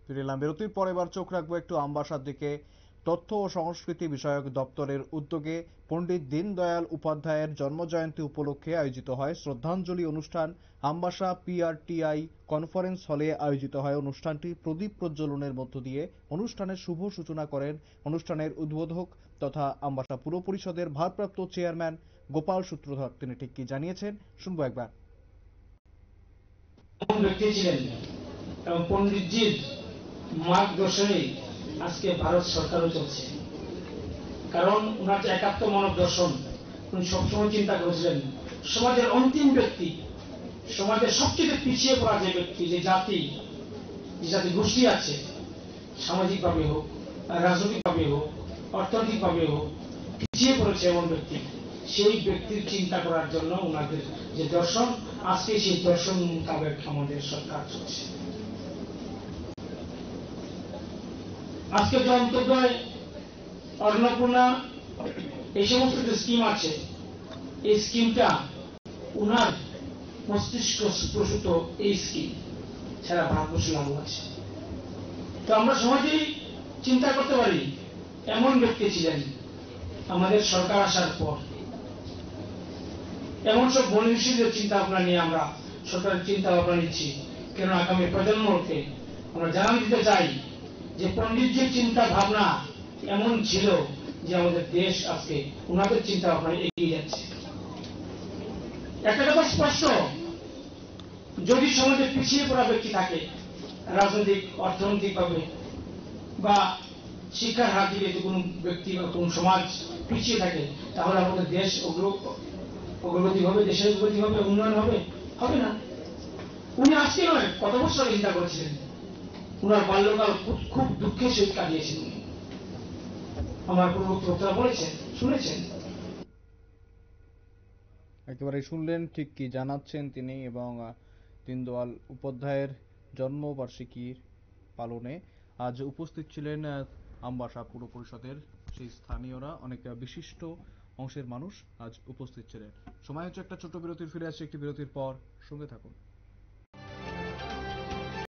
ফিরে এলাম বিরতির পর। এবার চোখ রাখবো একটু আমবাসার দিকে। তথ্য ও সংস্কৃতি বিষয়ক দপ্তরের উদ্যোগে পণ্ডিত দীনদয়াল উপাধ্যায়ের জন্মজয়ন্তী উপলক্ষে আয়োজিত হয় শ্রদ্ধাঞ্জলি অনুষ্ঠান। আমবাসা পিআরটিআই কনফারেন্স হলে আয়োজিত হয় অনুষ্ঠানটি প্রদীপ প্রজ্বলনের মধ্য দিয়ে। অনুষ্ঠানের শুভ সূচনা করেন অনুষ্ঠানের উদ্বোধক তথা আমবাসা পুর পরিষদের ভারপ্রাপ্ত চেয়ারম্যান গোপাল সূত্রধর। তিনি ঠিক কি জানিয়েছেন শুনবো একবার। পণ্ডিতজির মার্গদর্শনে আজকে ভারত সরকারও চলছে, কারণ ওনার যে একাত্ম মানব দর্শন, উনি সবসময় চিন্তা করেছিলেন সমাজের অন্তিম ব্যক্তি, সমাজের সবচেয়ে পিছিয়ে পড়া যে ব্যক্তি, যে জাতি গোষ্ঠী আছে, সামাজিকভাবে হোক, রাজনৈতিকভাবে হোক, অর্থনৈতিকভাবে হোক, পিছিয়ে পড়েছে এমন ব্যক্তি, সেই ব্যক্তির চিন্তা করার জন্য ওনাদের যে দর্শন, আজকে সেই দর্শন মোতাবেক আমাদের সরকার চলছে। আজকে যে অন্তর্দয়, অন্নপূর্ণা, এই সমস্ত যে স্কিম আছে, এই স্কিমটা উনার মস্তিষ্ক প্রসূত এই স্কিম সারা ভারতবর্ষে লাগু আছে। তো আমরা সমাজেই চিন্তা করতে পারি এমন ব্যক্তি ছিলেন আমাদের সরকার আসার পর। এমন সব মনীষীদের চিন্তা ভাবনা নিয়ে আমরা সরকারের চিন্তা ভাবনা নিচ্ছি, কেন আগামী প্রজন্মকে আমরা জানান দিতে চাই যে পণ্ডিতজির চিন্তা ভাবনা এমন ছিল যে আমাদের দেশ আজকে ওনাদের চিন্তা ভাবনা এগিয়ে যাচ্ছে। একটা কথা স্পষ্ট, যদি সমাজে পিছিয়ে পড়া ব্যক্তি থাকে, রাজনৈতিক অর্থনৈতিক ভাবে বা শিক্ষার হার দিকে যদি কোনো ব্যক্তি বা কোন সমাজ পিছিয়ে থাকে, তাহলে আমাদের দেশ অগ্রগতি হবে, দেশের অগ্রগতি হবে, উন্নয়ন হবে? হবে না। উনি আজকে নয়, কত বছর চিন্তা করেছিলেন। উনার বাল্যকাল খুব দুঃখের সহিত কাটিয়েছেন উনি। আমার পূর্ববক্তা বলেছেন, শুনেছেন। একেবারে শুনলেন ঠিক কি জানাচ্ছেন তিনি। এবং দীনদয়াল উপাধ্যায়ের জন্মবার্ষিকীর পালনে আজ উপস্থিত ছিলেন আমবাসা পুর পরিষদের সেই স্থানীয়রা, অনেক বিশিষ্ট অংশের মানুষ আজ উপস্থিত ছিলেন। সময় হচ্ছে একটা ছোট্ট বিরতির, ফিরে আসছে একটি বিরতির পর, সঙ্গে থাকুন।